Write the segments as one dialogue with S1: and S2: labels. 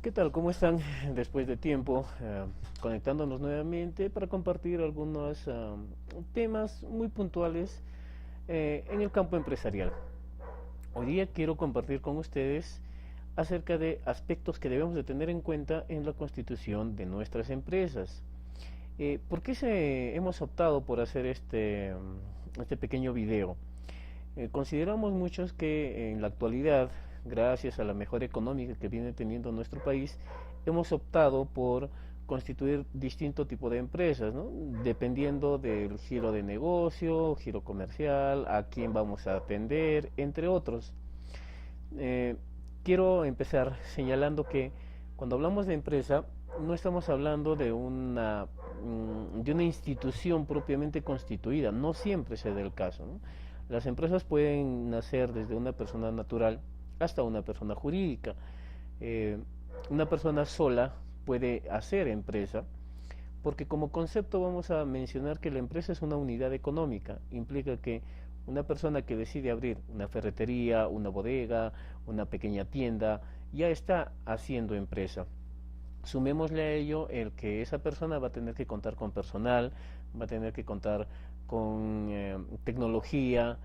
S1: ¿Qué tal? ¿Cómo están? Después de tiempo, conectándonos nuevamente para compartir algunos temas muy puntuales en el campo empresarial. Hoy día quiero compartir con ustedes acerca de aspectos que debemos de tener en cuenta en la constitución de nuestras empresas. ¿Por qué hemos optado por hacer este pequeño video? Consideramos muchos que en la actualidad, gracias a la mejora económica que viene teniendo nuestro país, hemos optado por constituir distinto tipo de empresas, ¿no? Dependiendo del giro de negocio, giro comercial, a quién vamos a atender, entre otros. Eh, Quiero empezar señalando que cuando hablamos de empresa, no estamos hablando de una institución propiamente constituida, no siempre se da el caso, ¿no? Las empresas pueden nacer desde una persona natural hasta una persona jurídica. Eh, una persona sola puede hacer empresa, porque como concepto vamos a mencionar que la empresa es una unidad económica. Implica que una persona que decide abrir una ferretería, una bodega, una pequeña tienda, ya está haciendo empresa. Sumémosle a ello el que esa persona va a tener que contar con personal, va a tener que contar con tecnología,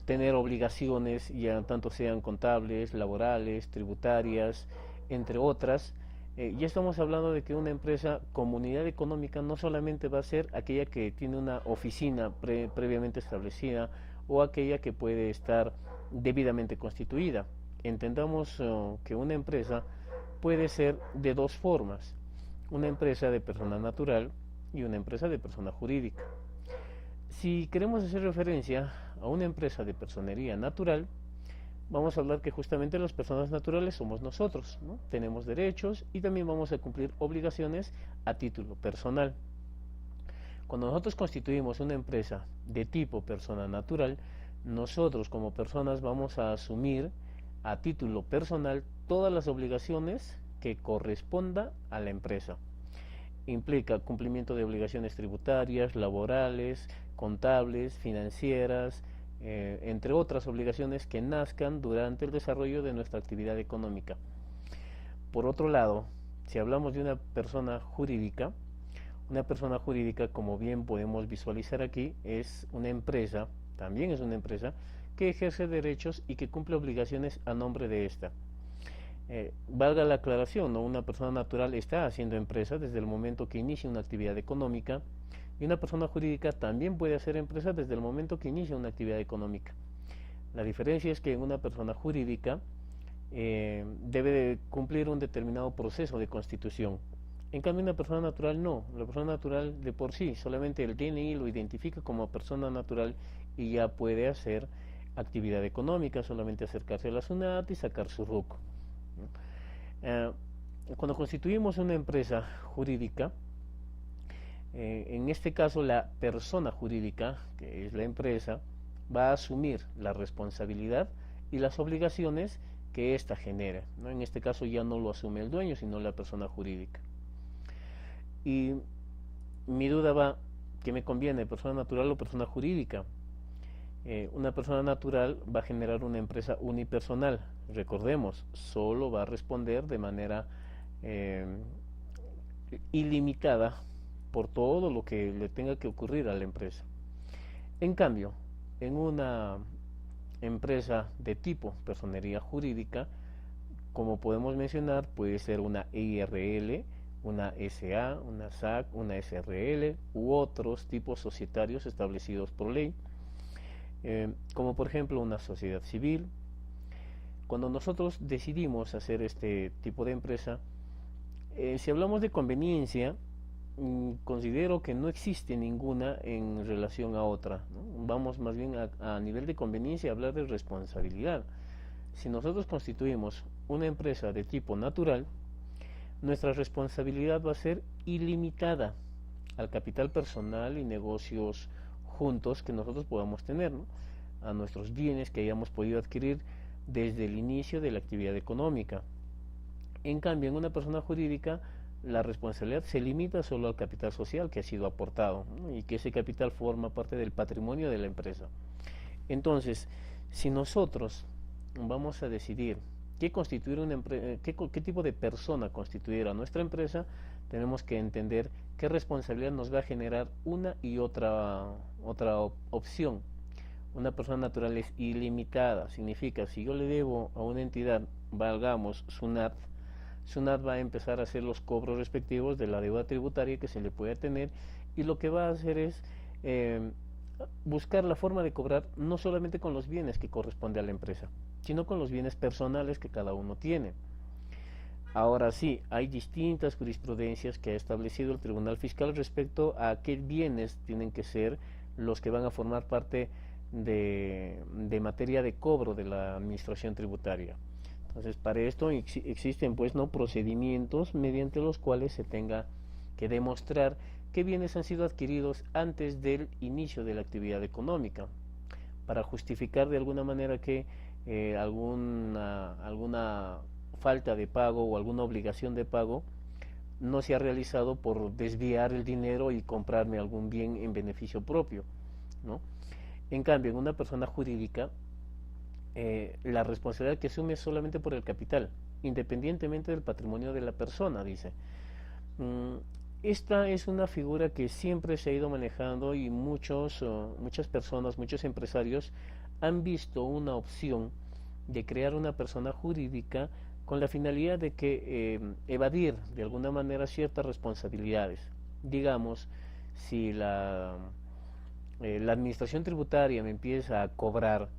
S1: tener obligaciones, ya tanto sean contables, laborales, tributarias, entre otras. Ya estamos hablando de que una empresa, comunidad económica, no solamente va a ser aquella que tiene una oficina previamente establecida o aquella que puede estar debidamente constituida. Entendamos que una empresa puede ser de dos formas: una empresa de persona natural y una empresa de persona jurídica. Si queremos hacer referencia a una empresa de personería natural, vamos a hablar que justamente las personas naturales somos nosotros, ¿no? Tenemos derechos y también vamos a cumplir obligaciones a título personal. Cuando nosotros constituimos una empresa de tipo persona natural, nosotros como personas vamos a asumir a título personal todas las obligaciones que corresponda a la empresa. Implica cumplimiento de obligaciones tributarias, laborales, contables, financieras, entre otras obligaciones que nazcan durante el desarrollo de nuestra actividad económica. Por otro lado, si hablamos de una persona jurídica, como bien podemos visualizar aquí, es una empresa, también es una empresa, que ejerce derechos y que cumple obligaciones a nombre de esta. Valga la aclaración, ¿no? Una persona natural está haciendo empresa desde el momento que inicia una actividad económica, y una persona jurídica también puede hacer empresa desde el momento que inicia una actividad económica. La diferencia es que en una persona jurídica debe de cumplir un determinado proceso de constitución. En cambio, una persona natural no. La persona natural de por sí, solamente el DNI lo identifica como persona natural y ya puede hacer actividad económica, solamente acercarse a la SUNAT y sacar su RUC. Eh, Cuando constituimos una empresa jurídica, en este caso la persona jurídica, que es la empresa, va a asumir la responsabilidad y las obligaciones que ésta genera, ¿no? En este caso ya no lo asume el dueño, sino la persona jurídica. Y mi duda va, ¿qué me conviene, persona natural o persona jurídica? Una persona natural va a generar una empresa unipersonal. Recordemos, solo va a responder de manera eh, ilimitada por todo lo que le tenga que ocurrir a la empresa. En cambio, en una empresa de tipo personería jurídica, como podemos mencionar, puede ser una IRL, una SA, una SAC, una SRL u otros tipos societarios establecidos por ley, como por ejemplo una sociedad civil. Cuando nosotros decidimos hacer este tipo de empresa, si hablamos de conveniencia, considero que no existe ninguna en relación a otra, ¿no? Vamos más bien a nivel de conveniencia a hablar de responsabilidad. Si nosotros constituimos una empresa de tipo natural, nuestra responsabilidad va a ser ilimitada al capital personal y negocios juntos que nosotros podamos tener, ¿no? A nuestros bienes que hayamos podido adquirir desde el inicio de la actividad económica. En cambio, en una persona jurídica, la responsabilidad se limita solo al capital social que ha sido aportado, ¿no? Y que ese capital forma parte del patrimonio de la empresa. Entonces, si nosotros vamos a decidir qué tipo de persona constituir a nuestra empresa, tenemos que entender qué responsabilidad nos va a generar una y otra opción. Una persona natural es ilimitada, significa si yo le debo a una entidad, valgamos SUNAT, SUNAT va a empezar a hacer los cobros respectivos de la deuda tributaria que se le puede tener, y lo que va a hacer es eh, buscar la forma de cobrar no solamente con los bienes que corresponde a la empresa, sino con los bienes personales que cada uno tiene. Ahora sí, hay distintas jurisprudencias que ha establecido el Tribunal Fiscal respecto a qué bienes tienen que ser los que van a formar parte de materia de cobro de la administración tributaria. Entonces, para esto existen pues no procedimientos mediante los cuales se tenga que demostrar qué bienes han sido adquiridos antes del inicio de la actividad económica, para justificar de alguna manera que alguna falta de pago o alguna obligación de pago no se ha realizado por desviar el dinero y comprarme algún bien en beneficio propio, ¿no? En cambio, en una persona jurídica, la responsabilidad que asume es solamente por el capital, independientemente del patrimonio de la persona, dice. Esta es una figura que siempre se ha ido manejando, y muchas personas, muchos empresarios han visto una opción de crear una persona jurídica con la finalidad de que evadir de alguna manera ciertas responsabilidades. Digamos, si la administración tributaria me empieza a cobrar,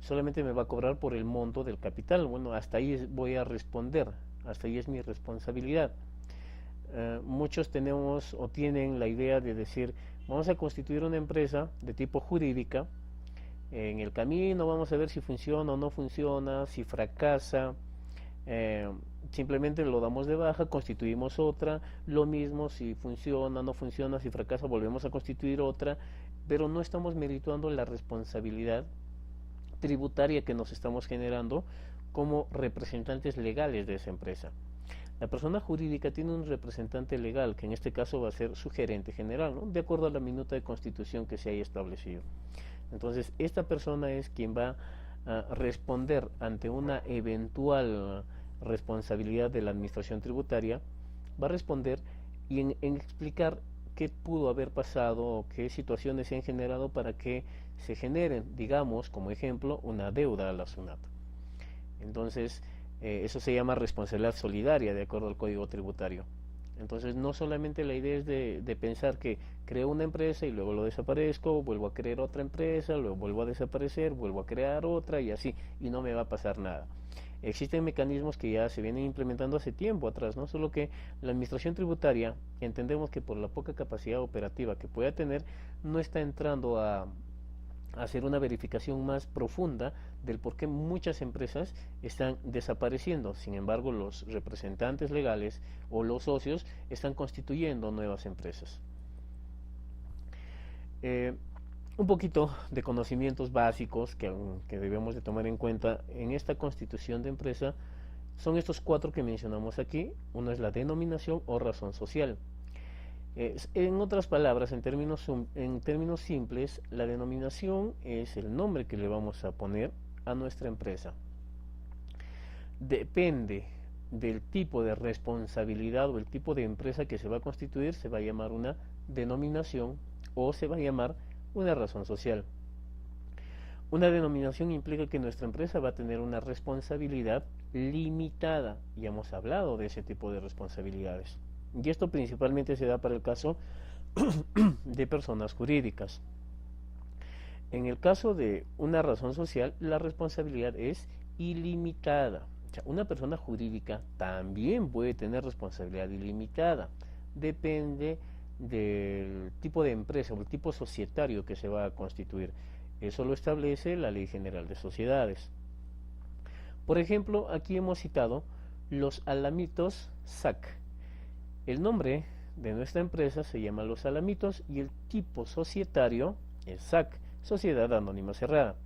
S1: solamente me va a cobrar por el monto del capital. Bueno, hasta ahí voy a responder, hasta ahí es mi responsabilidad. Muchos tenemos o tienen la idea de decir, vamos a constituir una empresa de tipo jurídica, en el camino vamos a ver si funciona o no funciona, si fracasa, simplemente lo damos de baja, constituimos otra, lo mismo, si funciona, no funciona, si fracasa, volvemos a constituir otra, pero no estamos merituando la responsabilidad tributaria que nos estamos generando como representantes legales de esa empresa. La persona jurídica tiene un representante legal, que en este caso va a ser su gerente general, ¿no?, de acuerdo a la minuta de constitución que se haya establecido. Entonces, esta persona es quien va a responder ante una eventual responsabilidad de la administración tributaria, va a responder y en explicar qué pudo haber pasado o qué situaciones se han generado para que se generen, digamos, como ejemplo, una deuda a la SUNAT. Entonces, eso se llama responsabilidad solidaria de acuerdo al Código Tributario. Entonces, no solamente la idea es de pensar que creo una empresa y luego lo desaparezco, vuelvo a crear otra empresa, luego vuelvo a desaparecer, vuelvo a crear otra y así, y no me va a pasar nada. Existen mecanismos que ya se vienen implementando hace tiempo atrás, ¿no? Solo que la administración tributaria, entendemos que por la poca capacidad operativa que pueda tener, no está entrando a hacer una verificación más profunda del por qué muchas empresas están desapareciendo. Sin embargo, los representantes legales o los socios están constituyendo nuevas empresas. Un poquito de conocimientos básicos que debemos de tomar en cuenta en esta constitución de empresa son estos 4 que mencionamos aquí. Uno es la denominación o razón social. En otras palabras, en términos simples, la denominación es el nombre que le vamos a poner a nuestra empresa. Depende del tipo de responsabilidad o el tipo de empresa que se va a constituir, se va a llamar una denominación o se va a llamar una razón social. Una denominación implica que nuestra empresa va a tener una responsabilidad limitada, y hemos hablado de ese tipo de responsabilidades. Y esto principalmente se da para el caso de personas jurídicas. En el caso de una razón social, la responsabilidad es ilimitada. O sea, una persona jurídica también puede tener responsabilidad ilimitada. Depende del tipo de empresa o el tipo societario que se va a constituir. Eso lo establece la Ley General de Sociedades. Por ejemplo, aquí hemos citado los alamitos SAC. El nombre de nuestra empresa se llama Los Alamitos y el tipo societario es SAC, Sociedad Anónima Cerrada.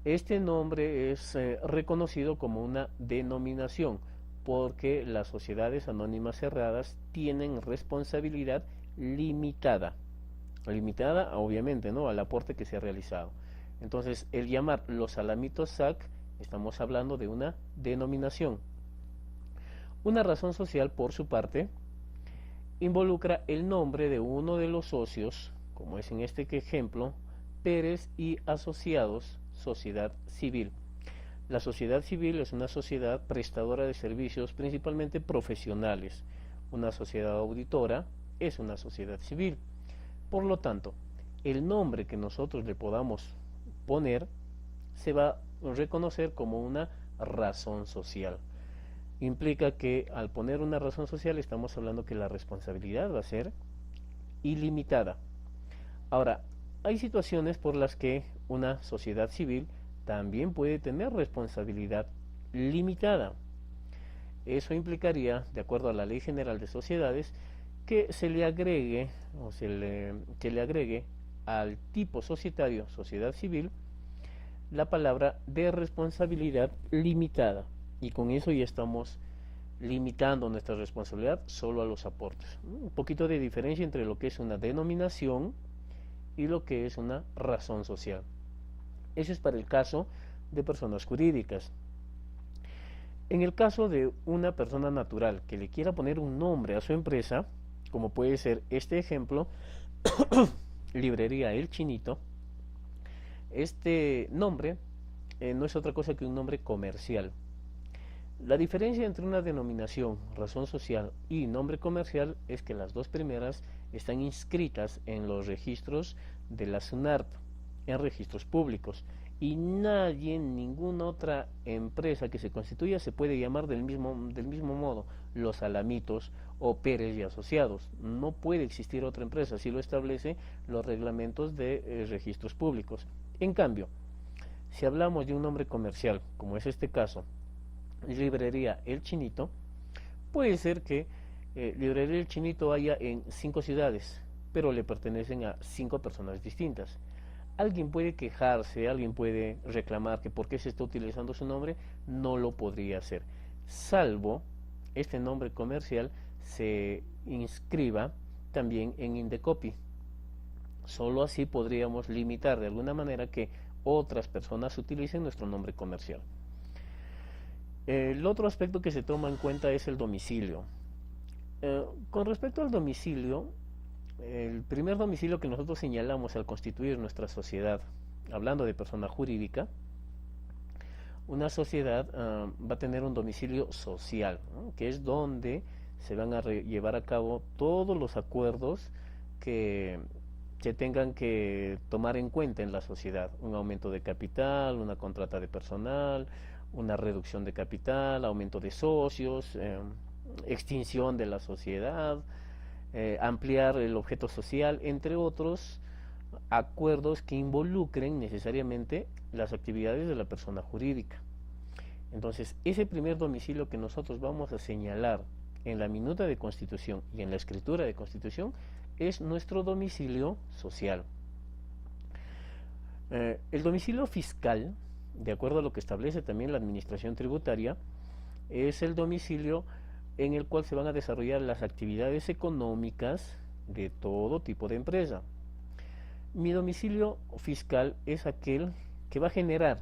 S1: Este nombre es reconocido como una denominación porque las sociedades anónimas cerradas tienen responsabilidad limitada. Limitada, obviamente, ¿no?, al aporte que se ha realizado. Entonces, el llamar Los Alamitos SAC Estamos hablando de una denominación. Una razón social, por su parte, involucra el nombre de uno de los socios, como es en este ejemplo, Pérez y Asociados, Sociedad Civil. La sociedad civil es una sociedad prestadora de servicios principalmente profesionales. Una sociedad auditora es una sociedad civil. Por lo tanto, el nombre que nosotros le podamos poner se va a reconocer como una razón social. Implica que al poner una razón social estamos hablando que la responsabilidad va a ser ilimitada. Ahora, hay situaciones por las que una sociedad civil también puede tener responsabilidad limitada. Eso implicaría, de acuerdo a la Ley General de Sociedades, que se le agregue que le agregue al tipo societario, sociedad civil, la palabra de responsabilidad limitada. Y con eso ya estamos limitando nuestra responsabilidad solo a los aportes. Un poquito de diferencia entre lo que es una denominación y lo que es una razón social. Eso es para el caso de personas jurídicas. En el caso de una persona natural que le quiera poner un nombre a su empresa, como puede ser este ejemplo, Librería El Chinito, este nombre no es otra cosa que un nombre comercial. La diferencia entre una denominación, razón social y nombre comercial es que las dos primeras están inscritas en los registros de la SUNARP, en registros públicos, y nadie, ninguna otra empresa que se constituya se puede llamar del mismo modo, Los Alamitos o Pérez y Asociados. No puede existir otra empresa, así lo establece los reglamentos de registros públicos. En cambio, si hablamos de un nombre comercial, como es este caso, Librería El Chinito, puede ser que Librería El Chinito haya en 5 ciudades, pero le pertenecen a 5 personas distintas. Alguien puede quejarse, alguien puede reclamar que por qué se está utilizando su nombre, no lo podría hacer, salvo este nombre comercial se inscriba también en Indecopi. Solo así podríamos limitar de alguna manera que otras personas utilicen nuestro nombre comercial. El otro aspecto que se toma en cuenta es el domicilio. Con respecto al domicilio, el primer domicilio que nosotros señalamos al constituir nuestra sociedad, hablando de persona jurídica, una sociedad va a tener un domicilio social, ¿no? Que es donde se van a llevar a cabo todos los acuerdos que se tengan que tomar en cuenta en la sociedad. Un aumento de capital, una contrata de personal, una reducción de capital, aumento de socios, extinción de la sociedad, ampliar el objeto social, entre otros acuerdos que involucren necesariamente las actividades de la persona jurídica. Entonces, ese primer domicilio que nosotros vamos a señalar en la minuta de constitución y en la escritura de constitución es nuestro domicilio social. El domicilio fiscal, de acuerdo a lo que establece también la administración tributaria, es el domicilio en el cual se van a desarrollar las actividades económicas de todo tipo de empresa. Mi domicilio fiscal es aquel que va a generar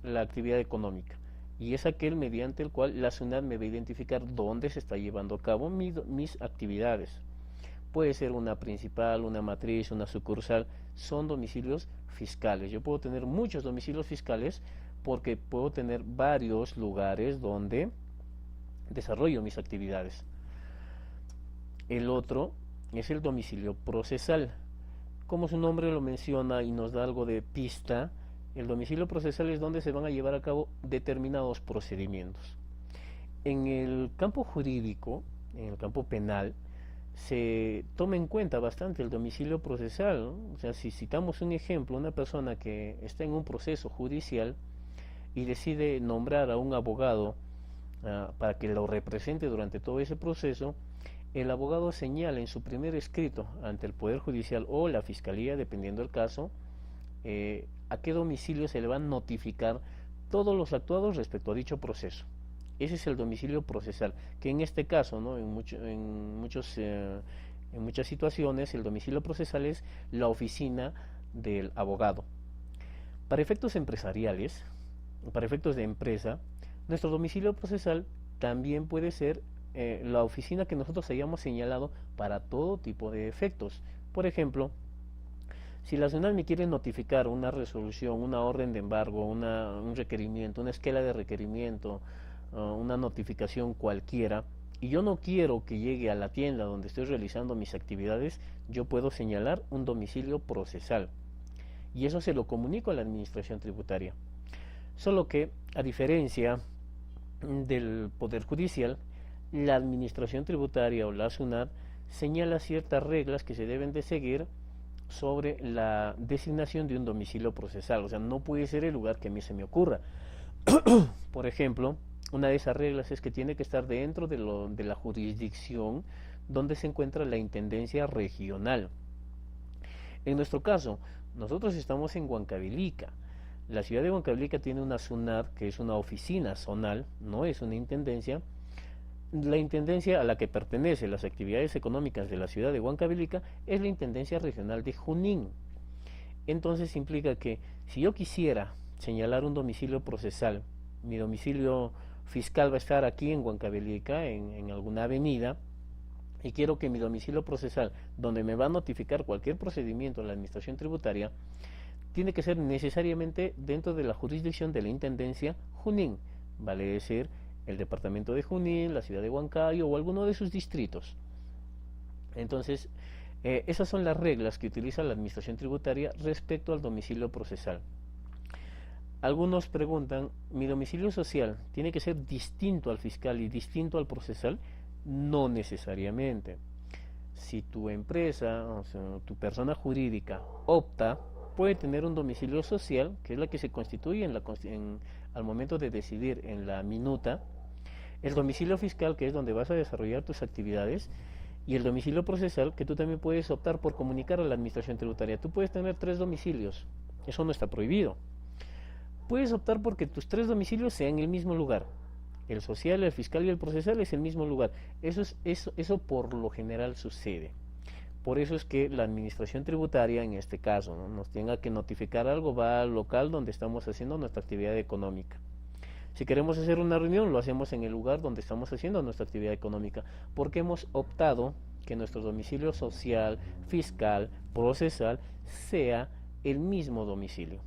S1: la actividad económica y es aquel mediante el cual la SUNAT me va a identificar dónde se está llevando a cabo mis actividades. Puede ser una principal, una matriz, una sucursal, son domicilios fiscales. Yo puedo tener muchos domicilios fiscales porque puedo tener varios lugares donde desarrollo mis actividades. El otro es el domicilio procesal. Como su nombre lo menciona y nos da algo de pista, el domicilio procesal es donde se van a llevar a cabo determinados procedimientos. En el campo jurídico, en el campo penal, se toma en cuenta bastante el domicilio procesal, ¿no? O sea, si citamos un ejemplo, una persona que está en un proceso judicial y decide nombrar a un abogado para que lo represente durante todo ese proceso, el abogado señala en su primer escrito ante el Poder Judicial o la Fiscalía, dependiendo del caso, a qué domicilio se le van a notificar todos los actuados respecto a dicho proceso. Ese es el domicilio procesal, que en este caso, ¿no? en muchas situaciones, el domicilio procesal es la oficina del abogado. Para efectos empresariales, para efectos de empresa, nuestro domicilio procesal también puede ser la oficina que nosotros hayamos señalado para todo tipo de efectos. Por ejemplo, si la SUNAT me quiere notificar una resolución, una orden de embargo, un requerimiento, una esquela de requerimiento, una notificación cualquiera, y yo no quiero que llegue a la tienda donde estoy realizando mis actividades, yo puedo señalar un domicilio procesal. Y eso se lo comunico a la administración tributaria. Solo que, a diferencia del Poder Judicial, la administración tributaria o la SUNAT señala ciertas reglas que se deben de seguir sobre la designación de un domicilio procesal. O sea, no puede ser el lugar que a mí se me ocurra. Por ejemplo, una de esas reglas es que tiene que estar dentro de la jurisdicción donde se encuentra la intendencia regional. En nuestro caso, nosotros estamos en Huancavelica. La ciudad de Huancavelica tiene una SUNAT, que es una oficina zonal, no es una intendencia. La intendencia a la que pertenece las actividades económicas de la ciudad de Huancavelica es la intendencia regional de Junín. Entonces implica que si yo quisiera señalar un domicilio procesal, mi domicilio fiscal va a estar aquí en Huancavelica, en alguna avenida, y quiero que mi domicilio procesal, donde me va a notificar cualquier procedimiento en la administración tributaria, tiene que ser necesariamente dentro de la jurisdicción de la intendencia Junín, vale decir, el departamento de Junín, la ciudad de Huancayo o alguno de sus distritos. Entonces, esas son las reglas que utiliza la administración tributaria respecto al domicilio procesal. Algunos preguntan, ¿mi domicilio social tiene que ser distinto al fiscal y distinto al procesal? No necesariamente. Si tu empresa, o sea, tu persona jurídica opta, puede tener un domicilio social, que es la que se constituye al momento de decidir en la minuta, el domicilio fiscal, que es donde vas a desarrollar tus actividades, y el domicilio procesal, que tú también puedes optar por comunicar a la administración tributaria. Tú puedes tener 3 domicilios, eso no está prohibido. Puedes optar porque tus 3 domicilios sean en el mismo lugar. El social, el fiscal y el procesal es el mismo lugar. Eso por lo general sucede. Por eso es que la administración tributaria, en este caso, ¿no?, nos tenga que notificar algo, va al local donde estamos haciendo nuestra actividad económica. Si queremos hacer una reunión, lo hacemos en el lugar donde estamos haciendo nuestra actividad económica, porque hemos optado que nuestro domicilio social, fiscal, procesal, sea el mismo domicilio,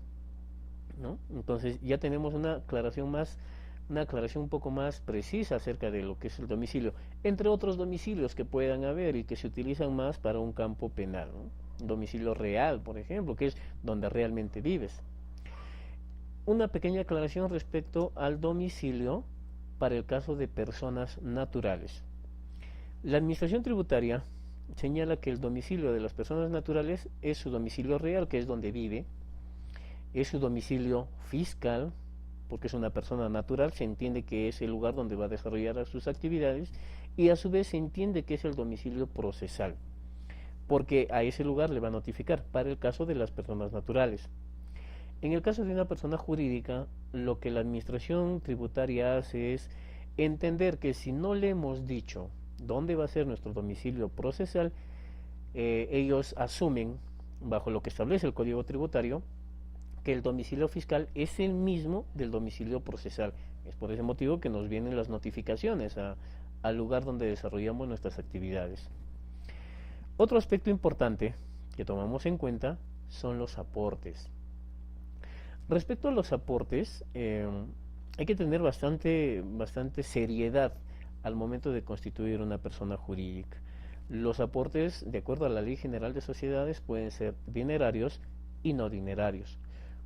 S1: ¿no? Entonces ya tenemos una aclaración un poco más precisa acerca de lo que es el domicilio, entre otros domicilios que puedan haber y que se utilizan más para un campo penal, ¿no? Domicilio real, por ejemplo, que es donde realmente vives. Una pequeña aclaración respecto al domicilio para el caso de personas naturales. La administración tributaria señala que el domicilio de las personas naturales es su domicilio real, que es donde vive, es su domicilio fiscal, porque es una persona natural, se entiende que es el lugar donde va a desarrollar sus actividades, y a su vez se entiende que es el domicilio procesal, porque a ese lugar le va a notificar para el caso de las personas naturales. En el caso de una persona jurídica, lo que la administración tributaria hace es entender que si no le hemos dicho dónde va a ser nuestro domicilio procesal, ellos asumen, bajo lo que establece el Código Tributario, que el domicilio fiscal es el mismo del domicilio procesal. Es por ese motivo que nos vienen las notificaciones al lugar donde desarrollamos nuestras actividades. Otro aspecto importante que tomamos en cuenta son los aportes. Respecto a los aportes, hay que tener bastante seriedad al momento de constituir una persona jurídica. Los aportes, de acuerdo a la Ley General de Sociedades, pueden ser dinerarios y no dinerarios.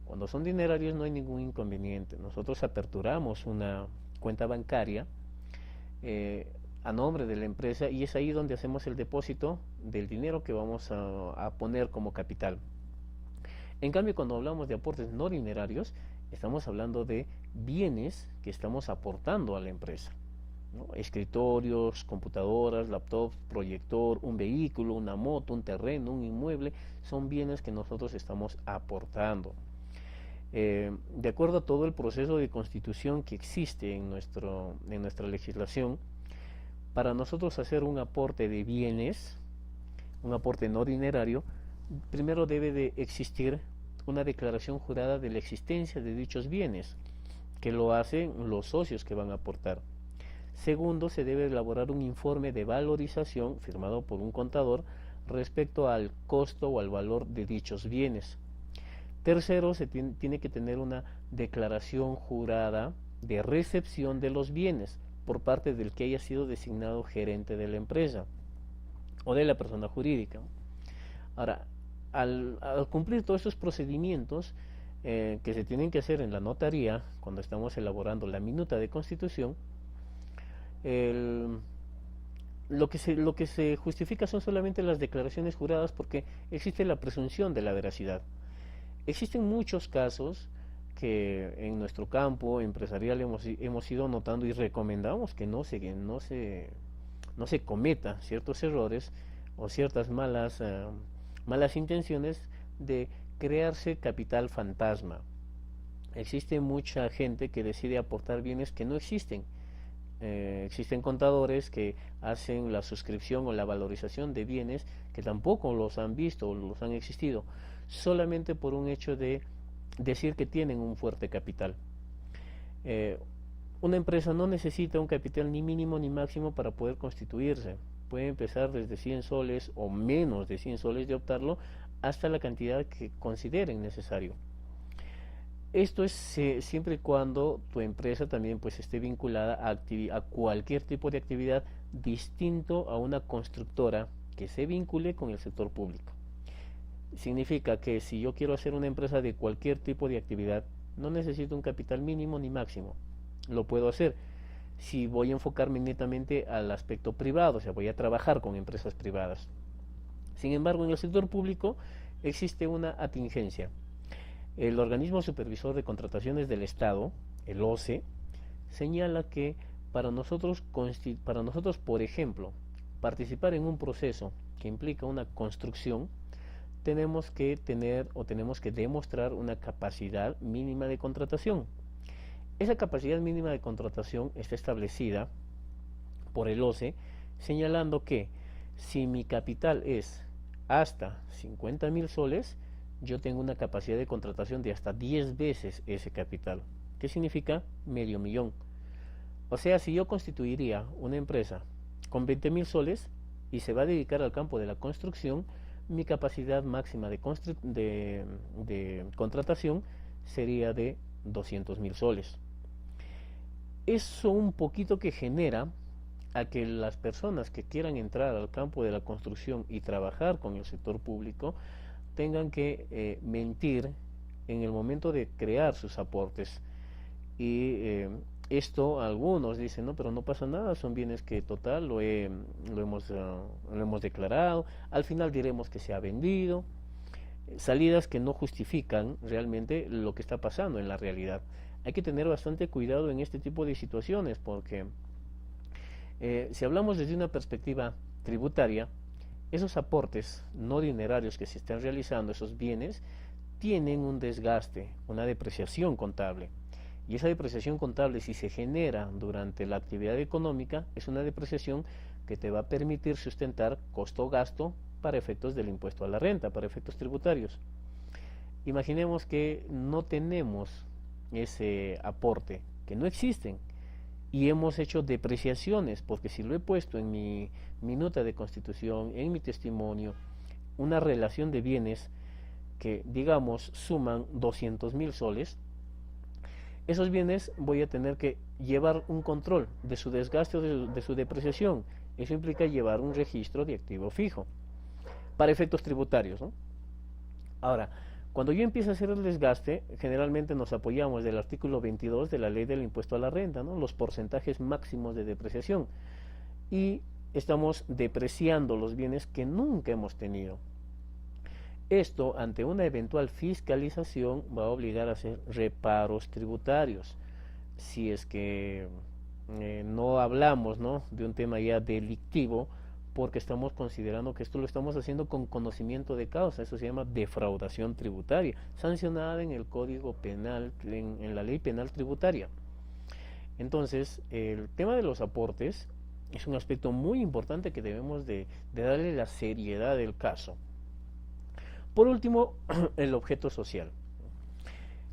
S1: Cuando son dinerarios no hay ningún inconveniente. Nosotros aperturamos una cuenta bancaria a nombre de la empresa y es ahí donde hacemos el depósito del dinero que vamos a poner como capital. En cambio, cuando hablamos de aportes no dinerarios, estamos hablando de bienes que estamos aportando a la empresa, ¿no? Escritorios, computadoras, laptops, proyector, un vehículo, una moto, un terreno, un inmueble, son bienes que nosotros estamos aportando. De acuerdo a todo el proceso de constitución que existe en nuestra legislación, para nosotros hacer un aporte de bienes, un aporte no dinerario, primero debe de existir una declaración jurada de la existencia de dichos bienes. que lo hacen los socios que van a aportar. Segundo, se debe elaborar un informe de valorización firmado por un contador respecto al costo o al valor de dichos bienes. Tercero, se tiene que tener una declaración jurada de recepción de los bienes por parte del que haya sido designado gerente de la empresa o de la persona jurídica. Ahora, al cumplir todos estos procedimientos que se tienen que hacer en la notaría, cuando estamos elaborando la minuta de constitución, lo que se justifica son solamente las declaraciones juradas porque existe la presunción de la veracidad. Existen muchos casos que en nuestro campo empresarial hemos ido notando y recomendamos que no se cometa ciertos errores o ciertas malas intenciones de crearse capital fantasma. Existe mucha gente que decide aportar bienes que no existen. Existen contadores que hacen la suscripción o la valorización de bienes que tampoco los han visto o los han existido, solamente por un hecho de decir que tienen un fuerte capital. Una empresa no necesita un capital ni mínimo ni máximo para poder constituirse. Puede empezar desde 100 soles o menos de 100 soles de optarlo hasta la cantidad que consideren necesario. Esto es siempre y cuando tu empresa también pues esté vinculada a cualquier tipo de actividad distinto a una constructora que se vincule con el sector público. Significa que si yo quiero hacer una empresa de cualquier tipo de actividad, no necesito un capital mínimo ni máximo. Lo puedo hacer. Si voy a enfocarme netamente al aspecto privado, o sea, voy a trabajar con empresas privadas. Sin embargo, en el sector público existe una atingencia. El organismo supervisor de contrataciones del Estado, el OCE, señala que para nosotros, por ejemplo, participar en un proceso que implica una construcción, tenemos que demostrar una capacidad mínima de contratación. Esa capacidad mínima de contratación está establecida por el OCE, señalando que si mi capital es hasta 50.000 soles, yo tengo una capacidad de contratación de hasta 10 veces ese capital. ¿Qué significa? Medio millón. O sea, si yo constituiría una empresa con 20.000 soles y se va a dedicar al campo de la construcción, mi capacidad máxima de contratación sería de 200.000 soles. Eso un poquito que genera a que las personas que quieran entrar al campo de la construcción y trabajar con el sector público tengan que mentir en el momento de crear sus aportes. Y esto algunos dicen, no, pero no pasa nada, son bienes que total lo hemos declarado, al final diremos que se ha vendido. Salidas que no justifican realmente lo que está pasando en la realidad. Hay que tener bastante cuidado en este tipo de situaciones porque si hablamos desde una perspectiva tributaria, esos aportes no dinerarios que se están realizando, esos bienes, tienen un desgaste, una depreciación contable. Y esa depreciación contable, si se genera durante la actividad económica, es una depreciación que te va a permitir sustentar costo-gasto para efectos del impuesto a la renta, para efectos tributarios. Imaginemos que no tenemos ese aporte, que no existen, y hemos hecho depreciaciones, porque si lo he puesto en mi minuta de constitución, en mi testimonio, una relación de bienes que digamos suman 200.000 soles, esos bienes voy a tener que llevar un control de su desgaste o de su depreciación. Eso implica llevar un registro de activo fijo para efectos tributarios, ¿no? Ahora, cuando yo empiezo a hacer el desgaste, generalmente nos apoyamos del artículo 22 de la ley del impuesto a la renta, ¿no? Los porcentajes máximos de depreciación, y estamos depreciando los bienes que nunca hemos tenido. Esto, ante una eventual fiscalización, va a obligar a hacer reparos tributarios. Si es que no hablamos, ¿no?, de un tema ya delictivo, porque estamos considerando que esto lo estamos haciendo con conocimiento de causa. Eso se llama defraudación tributaria, sancionada en el Código Penal, en la Ley Penal Tributaria. Entonces, el tema de los aportes es un aspecto muy importante que debemos de darle la seriedad del caso. Por último, el objeto social.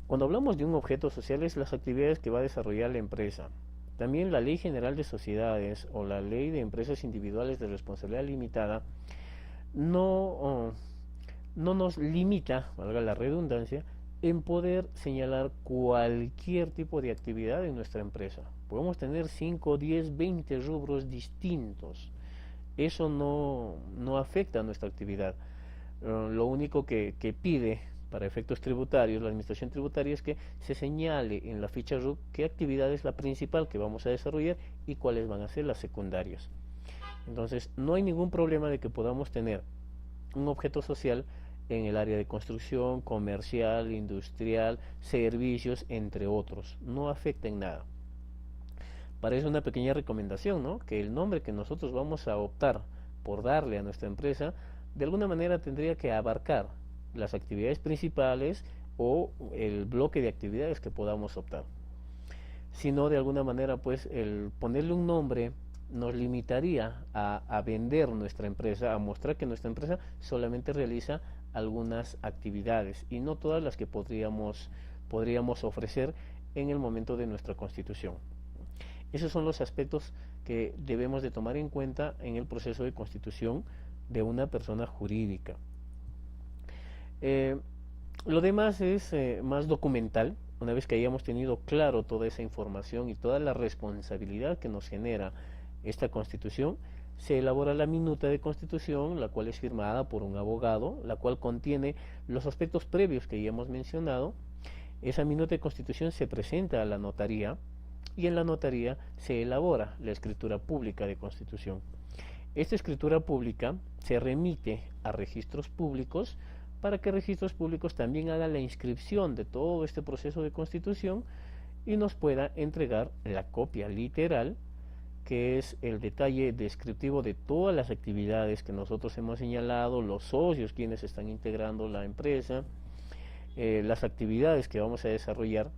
S1: Cuando hablamos de un objeto social es las actividades que va a desarrollar la empresa. También la Ley General de Sociedades o la Ley de Empresas Individuales de Responsabilidad Limitada no, no nos limita, valga la redundancia, en poder señalar cualquier tipo de actividad en nuestra empresa. Podemos tener 5, 10, 20 rubros distintos. Eso no afecta a nuestra actividad. Lo único que pide para efectos tributarios la administración tributaria es que se señale en la ficha RUC qué actividad es la principal que vamos a desarrollar y cuáles van a ser las secundarias. Entonces, no hay ningún problema de que podamos tener un objeto social en el área de construcción, comercial, industrial, servicios, entre otros. No afecta en nada. Para eso una pequeña recomendación, ¿no? Que el nombre que nosotros vamos a optar por darle a nuestra empresa, de alguna manera tendría que abarcar las actividades principales o el bloque de actividades que podamos optar. Si no, de alguna manera, pues el ponerle un nombre nos limitaría a vender nuestra empresa, a mostrar que nuestra empresa solamente realiza algunas actividades y no todas las que podríamos ofrecer en el momento de nuestra constitución. Esos son los aspectos que debemos de tomar en cuenta en el proceso de constitución de una persona jurídica. Lo demás es más documental. Una vez que hayamos tenido claro toda esa información y toda la responsabilidad que nos genera esta constitución, se elabora la minuta de constitución, la cual es firmada por un abogado, la cual contiene los aspectos previos que ya hemos mencionado. Esa minuta de constitución se presenta a la notaría y en la notaría se elabora la escritura pública de constitución. Esta escritura pública se remite a registros públicos para que registros públicos también hagan la inscripción de todo este proceso de constitución y nos pueda entregar la copia literal, que es el detalle descriptivo de todas las actividades que nosotros hemos señalado, los socios quienes están integrando la empresa, las actividades que vamos a desarrollar,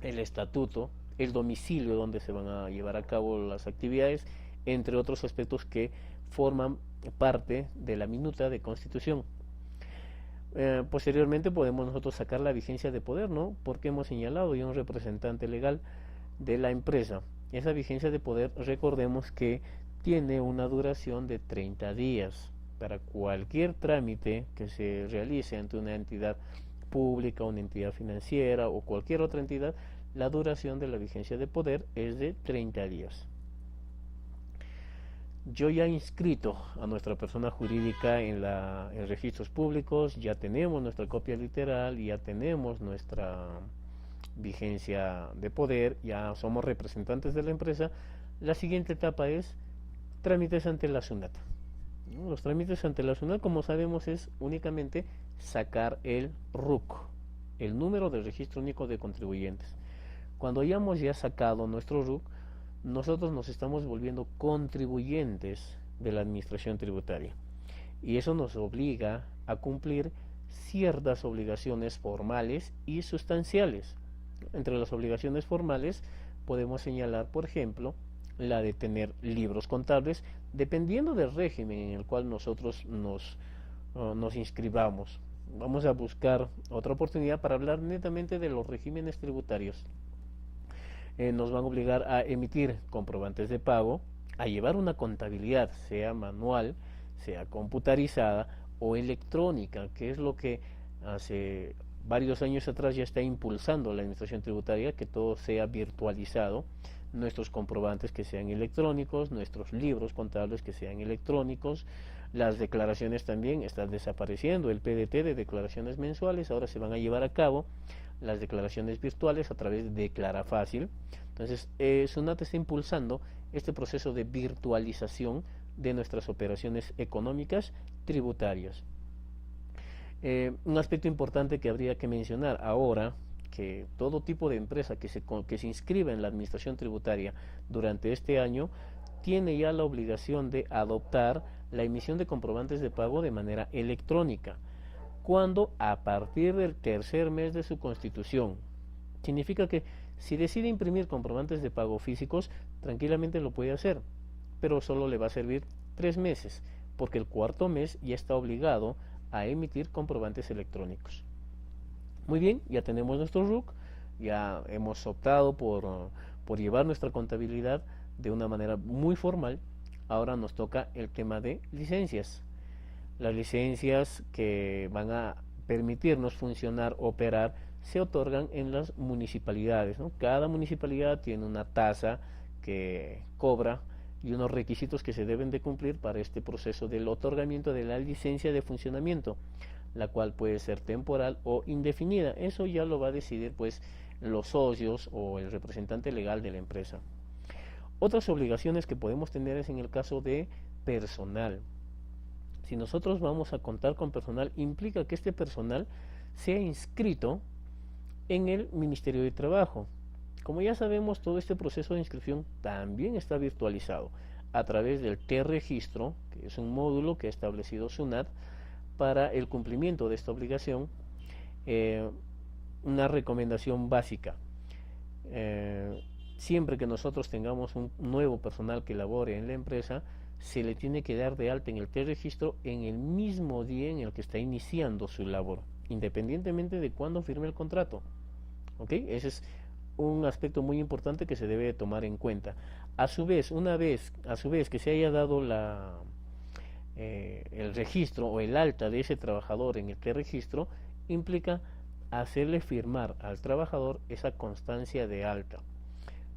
S1: el estatuto, el domicilio donde se van a llevar a cabo las actividades, entre otros aspectos que forman parte de la minuta de constitución. Posteriormente podemos nosotros sacar la vigencia de poder, ¿no? Porque hemos señalado ya un representante legal de la empresa. Esa vigencia de poder, recordemos que tiene una duración de 30 días para cualquier trámite que se realice ante una entidad pública, una entidad financiera o cualquier otra entidad. La duración de la vigencia de poder es de 30 días. Yo ya he inscrito a nuestra persona jurídica en registros públicos, ya tenemos nuestra copia literal, ya tenemos nuestra vigencia de poder, ya somos representantes de la empresa. La siguiente etapa es trámites ante la SUNAT. Los trámites ante la SUNAT, como sabemos, es únicamente sacar el RUC, el número de registro único de contribuyentes. Cuando hayamos ya sacado nuestro RUC, nosotros nos estamos volviendo contribuyentes de la administración tributaria y eso nos obliga a cumplir ciertas obligaciones formales y sustanciales. Entre las obligaciones formales podemos señalar, por ejemplo, la de tener libros contables, dependiendo del régimen en el cual nosotros nos inscribamos. Vamos a buscar otra oportunidad para hablar netamente de los regímenes tributarios. Nos van a obligar a emitir comprobantes de pago, a llevar una contabilidad, sea manual, sea computarizada o electrónica, que es lo que hace varios años atrás ya está impulsando la administración tributaria, que todo sea virtualizado, nuestros comprobantes que sean electrónicos, nuestros libros contables que sean electrónicos, las declaraciones también están desapareciendo, el PDT de declaraciones mensuales ahora se van a llevar a cabo las declaraciones virtuales a través de Declara Fácil. Entonces, SUNAT está impulsando este proceso de virtualización de nuestras operaciones económicas tributarias. Un aspecto importante que habría que mencionar ahora, que todo tipo de empresa que se inscriba en la administración tributaria durante este año tiene ya la obligación de adoptar la emisión de comprobantes de pago de manera electrónica, cuando a partir del tercer mes de su constitución. Significa que si decide imprimir comprobantes de pago físicos, tranquilamente lo puede hacer, pero solo le va a servir 3 meses, porque el cuarto mes ya está obligado a emitir comprobantes electrónicos. Muy bien, ya tenemos nuestro RUC, ya hemos optado por llevar nuestra contabilidad de una manera muy formal. Ahora nos toca el tema de licencias. Las licencias que van a permitirnos funcionar, operar, se otorgan en las municipalidades, ¿no? Cada municipalidad tiene una tasa que cobra y unos requisitos que se deben de cumplir para este proceso del otorgamiento de la licencia de funcionamiento, la cual puede ser temporal o indefinida. Eso ya lo va a decidir pues los socios o el representante legal de la empresa. Otras obligaciones que podemos tener es en el caso de personal. Si nosotros vamos a contar con personal, implica que este personal sea inscrito en el Ministerio de Trabajo. Como ya sabemos, todo este proceso de inscripción también está virtualizado a través del T-Registro, que es un módulo que ha establecido SUNAT para el cumplimiento de esta obligación. Una recomendación básica: siempre que nosotros tengamos un nuevo personal que labore en la empresa, se le tiene que dar de alta en el T-Registro en el mismo día en el que está iniciando su labor, independientemente de cuándo firme el contrato. ¿Ok? Ese es un aspecto muy importante que se debe tomar en cuenta. A su vez, que se haya dado el registro o el alta de ese trabajador en el T-Registro, implica hacerle firmar al trabajador esa constancia de alta,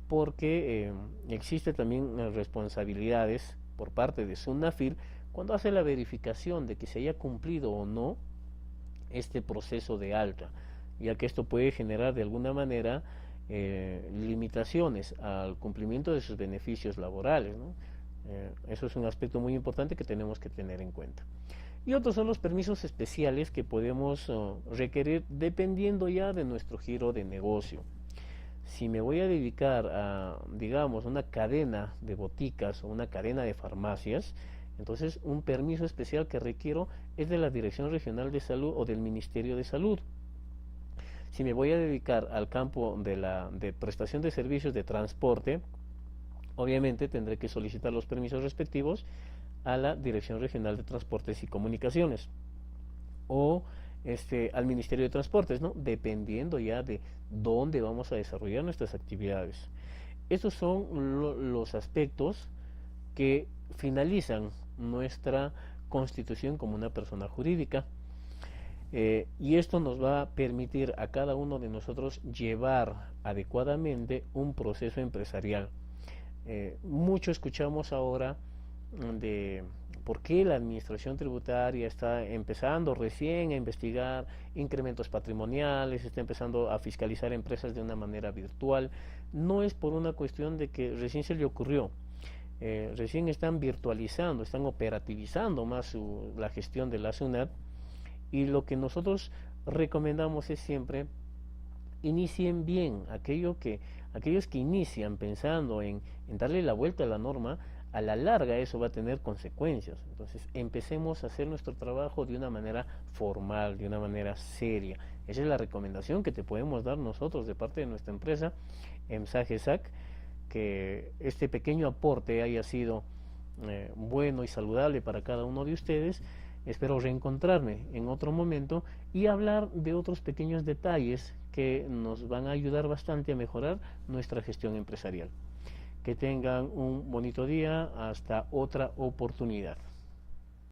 S1: porque existe también responsabilidades por parte de SUNAFIR cuando hace la verificación de que se haya cumplido o no este proceso de alta, ya que esto puede generar de alguna manera limitaciones al cumplimiento de sus beneficios laborales, ¿no? Eso es un aspecto muy importante que tenemos que tener en cuenta. Y otros son los permisos especiales que podemos requerir dependiendo ya de nuestro giro de negocio. Si me voy a dedicar a, digamos, una cadena de boticas o una cadena de farmacias, entonces un permiso especial que requiero es de la Dirección Regional de Salud o del Ministerio de Salud. Si me voy a dedicar al campo de prestación de servicios de transporte, obviamente tendré que solicitar los permisos respectivos a la Dirección Regional de Transportes y Comunicaciones o al Ministerio de Transportes, ¿no? Dependiendo ya de dónde vamos a desarrollar nuestras actividades. Estos son los aspectos que finalizan nuestra constitución como una persona jurídica. Y esto nos va a permitir a cada uno de nosotros llevar adecuadamente un proceso empresarial. Mucho escuchamos ahora de por qué la administración tributaria está empezando recién a investigar incrementos patrimoniales, está empezando a fiscalizar empresas de una manera virtual. No es por una cuestión de que recién se le ocurrió. Recién están virtualizando, están operativizando más la gestión de la SUNAT, y lo que nosotros recomendamos es siempre inicien bien. Aquellos que inician pensando en darle la vuelta a la norma, a la larga eso va a tener consecuencias. Entonces empecemos a hacer nuestro trabajo de una manera formal, de una manera seria. Esa es la recomendación que te podemos dar nosotros de parte de nuestra empresa EMSA GESAC, que este pequeño aporte haya sido bueno y saludable para cada uno de ustedes. Espero reencontrarme en otro momento y hablar de otros pequeños detalles que nos van a ayudar bastante a mejorar nuestra gestión empresarial. Que tengan un bonito día, hasta otra oportunidad.